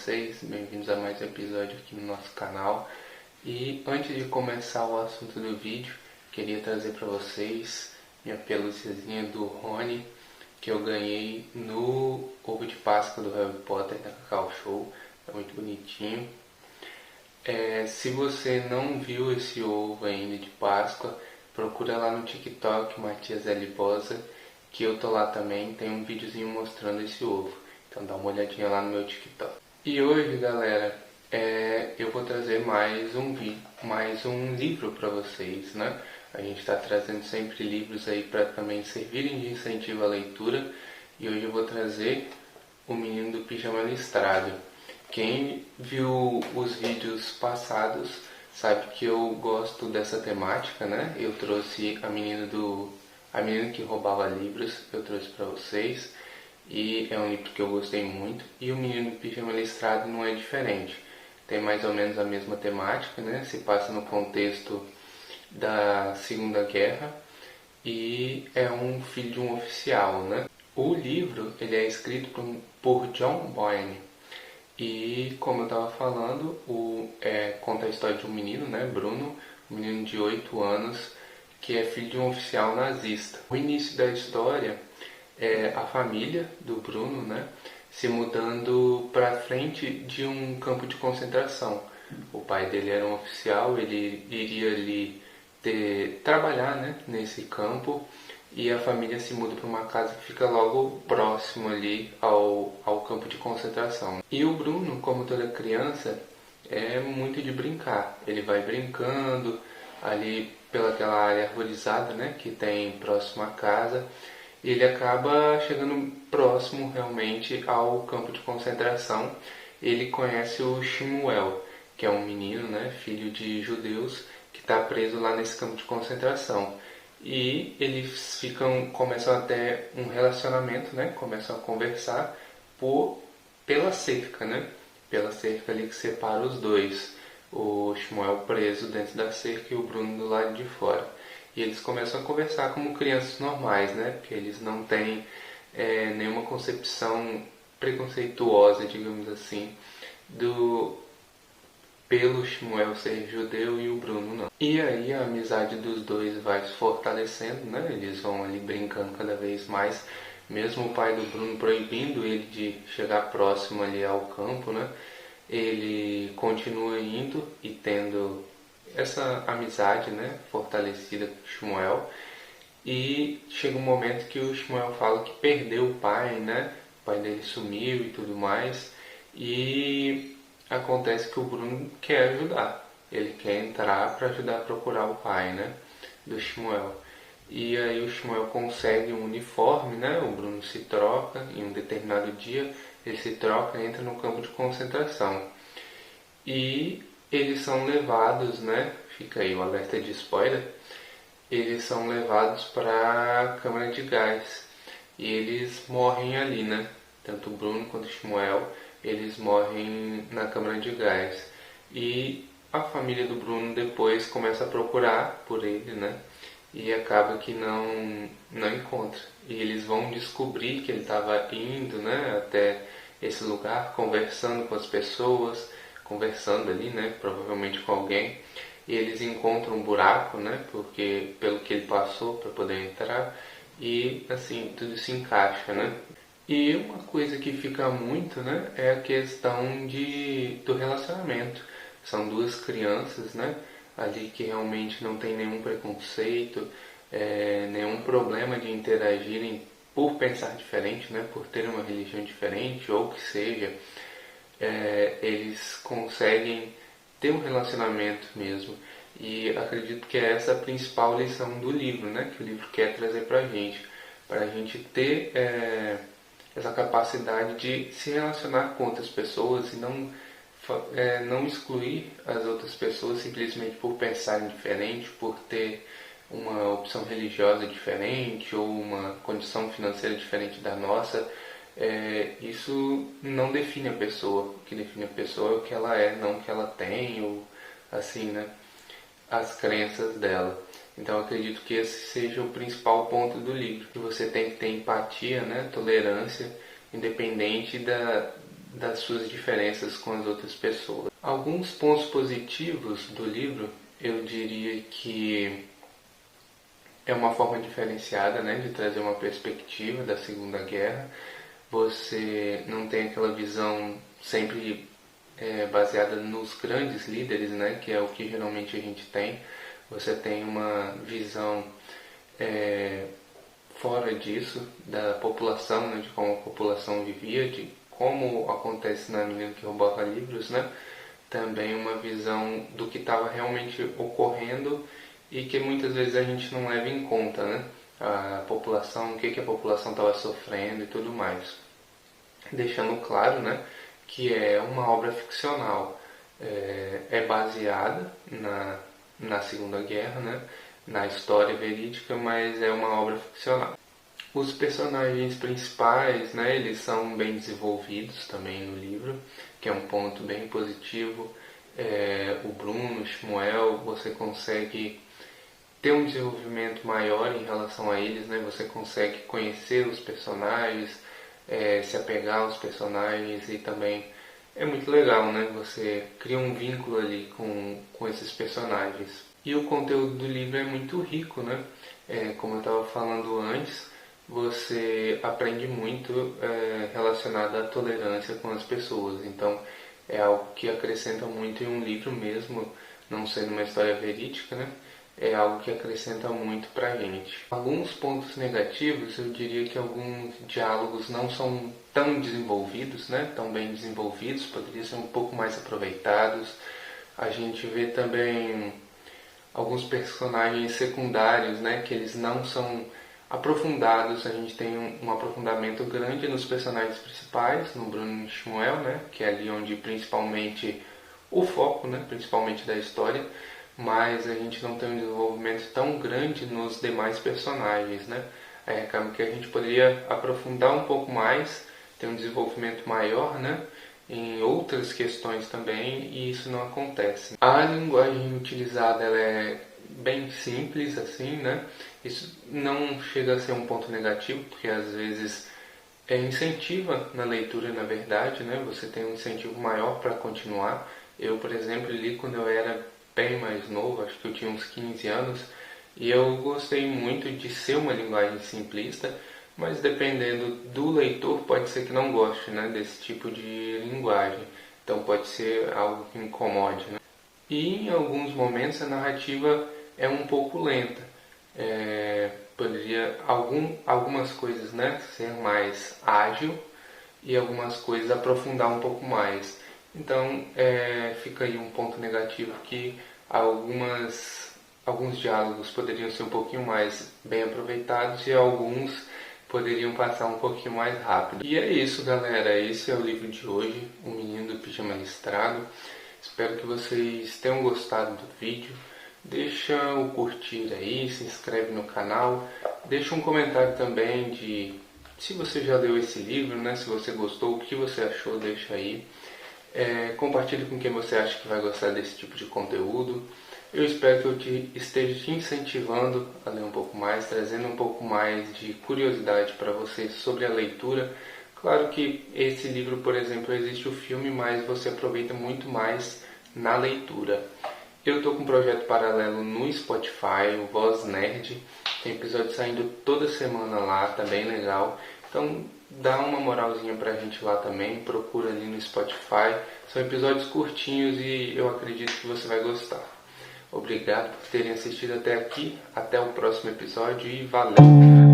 vocês? Bem-vindos a mais um episódio aqui no nosso canal. E antes de começar o assunto do vídeo, queria trazer para vocês minha pelúciazinha do Rony, que eu ganhei no ovo de Páscoa do Harry Potter da Cacau Show. É muito bonitinho. Se você não viu esse ovo ainda de Páscoa, procura lá no TikTok, Matias L. Bosa, que eu tô lá também, tem um videozinho mostrando esse ovo. Então dá uma olhadinha lá no meu TikTok. E hoje, galera, eu vou trazer mais um livro para vocês, né? A gente está trazendo sempre livros aí para também servirem de incentivo à leitura. E hoje eu vou trazer O Menino do Pijama Listrado. Quem viu os vídeos passados sabe que eu gosto dessa temática, né? Eu trouxe a menina que roubava livros, eu trouxe para vocês. E é um livro que eu gostei muito. E O Menino do Pijama Listrado não é diferente. Tem mais ou menos a mesma temática, né? Se passa no contexto da Segunda Guerra e é um filho de um oficial, né? O livro ele é escrito por John Boyne. E como eu estava falando, conta a história de um menino, né, Bruno, um menino de 8 anos, que é filho de um oficial nazista. O início da história é a família do Bruno, né, se mudando para frente de um campo de concentração. O pai dele era um oficial, ele iria ali trabalhar, né, nesse campo. E a família se muda para uma casa que fica logo próximo ali ao campo de concentração. E o Bruno, como toda criança, é muito de brincar. Ele vai brincando ali pelaquela área arborizada, né, que tem próximo à casa. E ele acaba chegando próximo realmente ao campo de concentração. Ele conhece o Shmuel, que é um menino, né, filho de judeus, que está preso lá nesse campo de concentração. E eles começam até um relacionamento, né? Começam a conversar pela cerca, né? Pela cerca ali que separa os dois. O Shmuel preso dentro da cerca e o Bruno do lado de fora. E eles começam a conversar como crianças normais, né? Porque eles não têm nenhuma concepção preconceituosa, digamos assim, pelo Shmuel ser judeu e o Bruno não. E aí a amizade dos dois vai se fortalecendo, né? Eles vão ali brincando cada vez mais, mesmo o pai do Bruno proibindo ele de chegar próximo ali ao campo, né? Ele continua indo e tendo essa amizade, né, fortalecida com o Shmuel. E chega um momento que o Shmuel fala que perdeu o pai, né? O pai dele sumiu e tudo mais. E acontece que o Bruno quer ajudar. Ele quer entrar para ajudar a procurar o pai, né, do Shmuel. E aí o Shmuel consegue um uniforme, né? O Bruno se troca em um determinado dia. Ele se troca e entra no campo de concentração. E eles são levados, né? Fica aí o alerta de spoiler. Eles são levados para a câmara de gás. E eles morrem ali, né? Tanto o Bruno quanto o Shmuel, eles morrem na câmara de gás. E a família do Bruno depois começa a procurar por ele, né? E acaba que não encontra. E eles vão descobrir que ele estava indo, né, até esse lugar, conversando com as pessoas, conversando ali, né, provavelmente com alguém. E eles encontram um buraco, né, porque pelo que ele passou para poder entrar. E assim, tudo se encaixa, né? E uma coisa que fica muito, né, é a questão do relacionamento. São duas crianças, né, ali que realmente não tem nenhum preconceito, nenhum problema de interagirem por pensar diferente, né, por ter uma religião diferente ou que seja. Eles conseguem ter um relacionamento mesmo. E acredito que é essa a principal lição do livro, né, que o livro quer trazer pra gente ter essa capacidade de se relacionar com outras pessoas e não excluir as outras pessoas simplesmente por pensarem diferente, por ter uma opção religiosa diferente ou uma condição financeira diferente da nossa. Isso não define a pessoa. O que define a pessoa é o que ela é, não o que ela tem, ou assim, né, as crenças dela. Então eu acredito que esse seja o principal ponto do livro, que você tem que ter empatia, né, tolerância, independente das suas diferenças com as outras pessoas. Alguns pontos positivos do livro, eu diria que é uma forma diferenciada, né, de trazer uma perspectiva da Segunda Guerra. Você não tem aquela visão sempre baseada nos grandes líderes, né, que é o que geralmente a gente tem. Você tem uma visão fora disso, da população, né, de como a população vivia, de como acontece na Menina que Roubava Livros, né? Também uma visão do que estava realmente ocorrendo e que muitas vezes a gente não leva em conta, né? A população, o que a população estava sofrendo e tudo mais. Deixando claro, né, que é uma obra ficcional, é baseada na Segunda Guerra, né, na história verídica, mas é uma obra ficcional. Os personagens principais, né, eles são bem desenvolvidos também no livro, que é um ponto bem positivo. O Bruno, o Shmuel, você consegue ter um desenvolvimento maior em relação a eles, né? Você consegue conhecer os personagens, se apegar aos personagens e também é muito legal, né? Você cria um vínculo ali com esses personagens. E o conteúdo do livro é muito rico, né? Como eu estava falando antes, você aprende muito relacionado à tolerância com as pessoas. Então, é algo que acrescenta muito em um livro mesmo, não sendo uma história verídica, né? É algo que acrescenta muito pra gente. Alguns pontos negativos, eu diria que alguns diálogos não são tão desenvolvidos, né? Tão bem desenvolvidos, poderiam ser um pouco mais aproveitados. A gente vê também alguns personagens secundários, né? Que eles não são aprofundados. A gente tem um aprofundamento grande nos personagens principais, no Bruno e no Shmuel, né? Que é ali onde principalmente o foco, né? Principalmente da história. Mas a gente não tem um desenvolvimento tão grande nos demais personagens, né? Acaba que a gente poderia aprofundar um pouco mais, ter um desenvolvimento maior, né? Em outras questões também, e isso não acontece. A linguagem utilizada ela é bem simples, assim, né? Isso não chega a ser um ponto negativo, porque às vezes incentiva na leitura, na verdade, né? Você tem um incentivo maior para continuar. Eu, por exemplo, li quando eu era bem mais novo, acho que eu tinha uns 15 anos, e eu gostei muito de ser uma linguagem simplista, mas dependendo do leitor pode ser que não goste, né, desse tipo de linguagem, então pode ser algo que incomode, né? E em alguns momentos a narrativa é um pouco lenta, poderia algumas coisas, né, ser mais ágil e algumas coisas aprofundar um pouco mais. Então fica aí um ponto negativo que alguns diálogos poderiam ser um pouquinho mais bem aproveitados e alguns poderiam passar um pouquinho mais rápido. E é isso, galera. Esse é o livro de hoje, O Menino do Pijama Listrado. Espero que vocês tenham gostado do vídeo. Deixa o curtir aí, se inscreve no canal. Deixa um comentário também de se você já leu esse livro, né? Se você gostou, o que você achou, deixa aí. Compartilhe com quem você acha que vai gostar desse tipo de conteúdo. Eu espero que eu esteja te incentivando a ler um pouco mais, trazendo um pouco mais de curiosidade para vocês sobre a leitura. Claro que esse livro, por exemplo, existe o filme, mas você aproveita muito mais na leitura. Eu estou com um projeto paralelo no Spotify, o Voz Nerd. Tem episódio saindo toda semana lá, tá bem legal. Então dá uma moralzinha pra gente lá também, procura ali no Spotify. São episódios curtinhos e eu acredito que você vai gostar. Obrigado por terem assistido até aqui, até o próximo episódio e valeu!